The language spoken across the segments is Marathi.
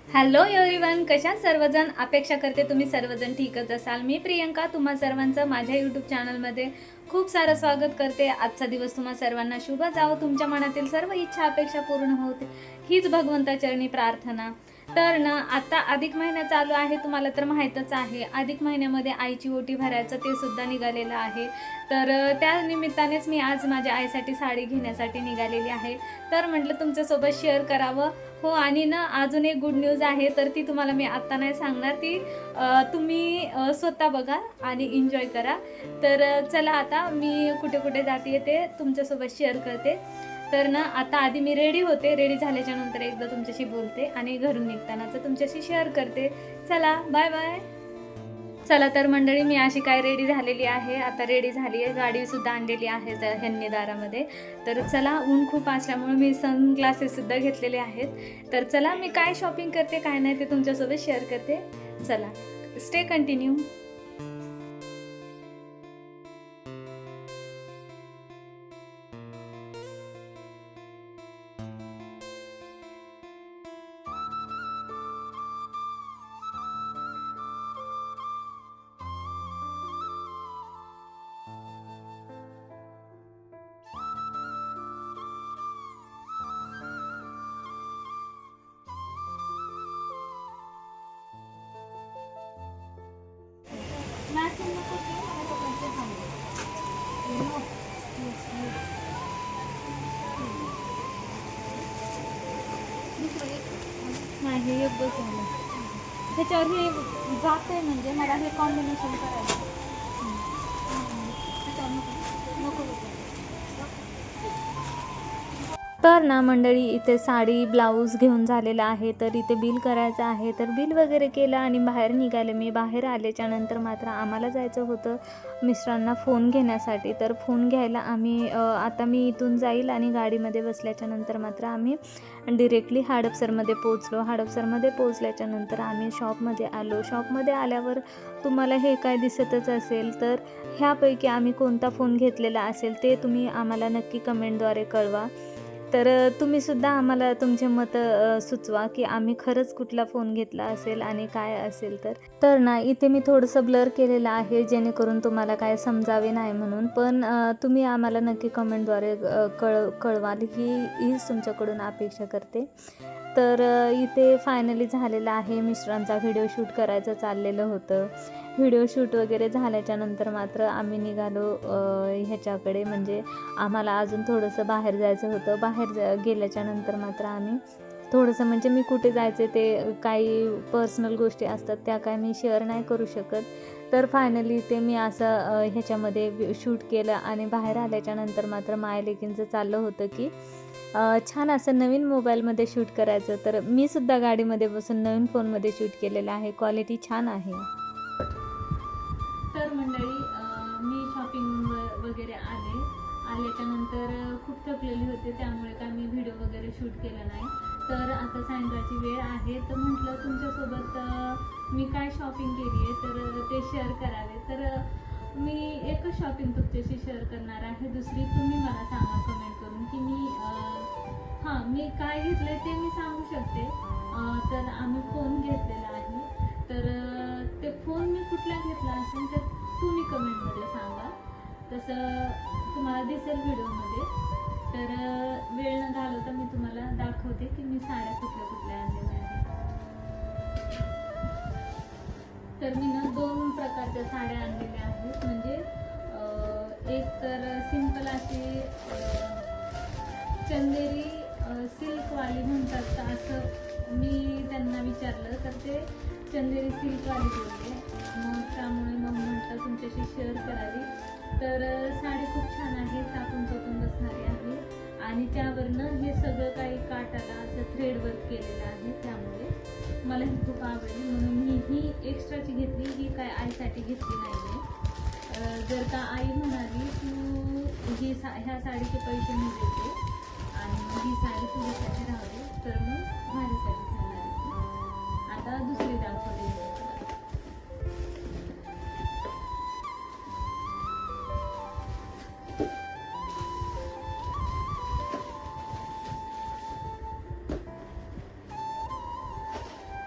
हॅलो एव्हरीवन, कशा सर्वजण. अपेक्षा करते तुम्ही सर्वजण ठीकच असाल. मी प्रियंका तुम्हा सर्वांचं माझ्या यूट्यूब चॅनलमध्ये खूप सारं स्वागत करते. आजचा दिवस तुम्हा सर्वांना शुभ जावो. तुमच्या मनातील सर्व इच्छा अपेक्षा पूर्ण होते हीच भगवंताचरणी प्रार्थना. तर ना आता अधिक महिना चालू आहे, तुम्हाला तर माहीतच आहे. अधिक महिन्यामध्ये आईची ओटी भरायचं ते सुद्धा निघालेलं आहे. तर त्या निमित्तानेच मी आज माझ्या आईसाठी साडी घेण्यासाठी निघालेली आहे. तर म्हटलं तुमच्यासोबत शेअर करावं. हो, आणि ना अजून एक गुड न्यूज आहे, तर ती तुम्हाला मी आत्ता नाही सांगणार. ती तुम्ही स्वतः बघा आणि एन्जॉय करा. तर चला आता मी कुठे कुठे जाते ते तुमच्यासोबत शेअर करते. तर ना आता आधी मी रेडी होते. रेडी झाल्याच्या नंतर एकदा तुमच्याशी बोलते आणि घरून निघतानाचं तुमच्याशी शेअर करते. चला बाय बाय. चला तर मंडळी, मी अशी काय रेडी झालेली आहे. आता रेडी झाली आहे, गाडीसुद्धा आणलेली आहे ह्यांनी दारामध्ये. तर चला, ऊन खूप असल्यामुळे मी सनग्लासेससुद्धा घेतलेले आहेत. तर चला, मी काय शॉपिंग करते काय नाही ते तुमच्यासोबत शेअर करते. चला, स्टे कंटिन्यू. नाही, एक बस झालं त्याच्यावर हे जात आहे, म्हणजे मला हे कॉम्बिनेशन करायचं. नको. तर ना मंडळी, इथे साडी ब्लाऊज घेऊन झालेला आहे. तर इथे बिल करायचं आहे. तर बिल वगैरे केलं आणि बाहेर निघाले. मी बाहेर आल्याच्या नंतर मात्र आम्हाला जायचं होतं मिस्टरांना फोन घेण्यासाठी. तर फोन घ्यायला आम्ही आता मी इथून जाईल आणि गाडीमध्ये बसल्याच्या नंतर मात्र आम्ही डिरेक्टली हडपसरमध्ये पोचलो. हडपसरमध्ये पोचल्याच्या नंतर आम्ही शॉपमध्ये आलो. शॉपमध्ये आल्यावर तुम्हाला हे काय दिसतच असेल. तर ह्यापैकी आम्ही कोणता फोन घेतलेला असेल ते तुम्ही आम्हाला नक्की कमेंटद्वारे कळवा. तर तुम्हीसुद्धा आम्हाला तुमचे मतं सुचवा की आम्ही खरंच कुठला फोन घेतला असेल आणि काय असेल. तर ना इथे मी थोडंसं ब्लर केलेलं आहे, जेणेकरून तुम्हाला काय समजावे नाही म्हणून. पण तुम्ही आम्हाला नक्की कमेंटद्वारे कळवाल हीच तुमच्याकडून अपेक्षा करते. तर इथे फायनली झालेलं आहे. मिस्टरांचा व्हिडिओ शूट करायचं चाललेलं होतं. व्हिडिओ शूट वगैरे झाल्याच्या नंतर मात्र आम्ही निघालो ह्याच्याकडे, म्हणजे आम्हाला अजून थोडंसं बाहेर जायचं होतं. बाहेर गेल्याच्या नंतर मात्र आम्ही थोडंसं, म्हणजे मी कुठे जायचे ते काही पर्सनल गोष्टी असतात त्या काय मी शेअर नाही करू शकत. तर फायनली ते मी असं ह्याच्यामध्ये शूट केलं आणि बाहेर आल्याच्या नंतर मात्र मायलेकींचं चाललं होतं की छान असं नवीन मोबाईलमध्ये शूट करायचं. तर मी सुद्धा गाडीमध्ये बसून नवीन फोनमध्ये शूट केलेलं आहे. क्वालिटी छान आहे. तर मंडळी, मी शॉपिंग वगैरे आल्याच्या नंतर खूप थकलेली होते, त्यामुळे काय मी व्हिडिओ वगैरे शूट केला नाही. तर आता सायंकाळची वेळ आहे, तर म्हटलं तुमच्यासोबत मी काय शॉपिंग केली आहे तर ते शेअर करावे. तर मी एकच शॉपिंग तुमच्याशी शेअर करणार आहे. दुसरी तुम्ही मला सांगा कमेंट करून की मी काय घेतलं ते मी सांगू शकते. तर आम्ही फोन घेतलेला आहे. तर ते फोन मी कुठला घेतला असेल तर तुम्ही कमेंटमध्ये सांगा, तसं तुम्हाला दिसेल व्हिडिओमध्ये. तर वेळ न घालवता मी तुम्हाला दाखवते की मी साड्या कुठल्या आणलेल्या आहेत. तर मी ना 2 प्रकारच्या साड्या आणलेल्या आहेत. म्हणजे एक तर सिंपल अशी चंदेरी सिल्कवाली म्हणतात का, असं मी त्यांना विचारलं तर ते चंदेरी सिल्कवाली बोलले. मग त्यामुळे म्हटलं तुमच्याशी शेअर करावी. तर साडी खूप छान आहे, चापून बसणारी आहे आणि त्यावरनं हे सगळं काही काटाला असं थ्रेड वर्क केलेलं आहे. त्यामुळे मला ही खूप आवडली, म्हणून मी ही एक्स्ट्राची घेतली. ही काय आईसाठी घेतली नाही आहे. जर का आई म्हणाली तू ह्या साडीचे पैसे मी देते आणि ही साडी तुझ्यासाठी राहते, तर मग माझ्यासाठी ठेवणार. आता दुसरी दाखवली.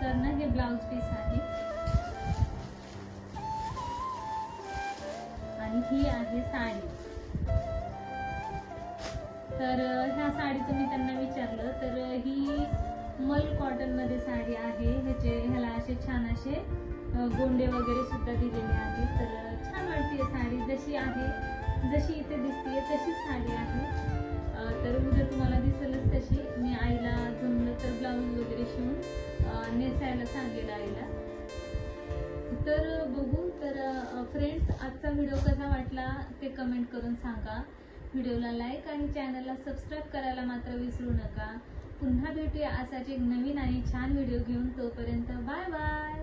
तर ना हे ब्लाउज पीस आहे आणि ही आहे साडी. तर ह्या साडीचं मी त्यांना विचारलं तर ही मल कॉटन मध्ये साडी आहे. ह्याला असे छान असे गोंडे वगैरे सुद्धा दिलेले आहेत. तर छान वाटते साडी, जशी आहे जशी इथे दिसते तशीच साडी आहे. तर उद्या तुम्हाला दिसेलच तशी. मी आईला जमलं तर ब्लाऊज वगैरे शिवून नेसायला सांगेल आईला. तर बघू. तर फ्रेंड्स, आजचा व्हिडिओ कसा वाटला ते कमेंट करून सांगा. व्हिडिओला लाईक आणि चॅनलला सबस्क्राईब करायला मात्र विसरू नका. पुन्हा भेटूया असाच एक नवीन आणि छान व्हिडिओ घेऊन. तोपर्यंत बाय बाय.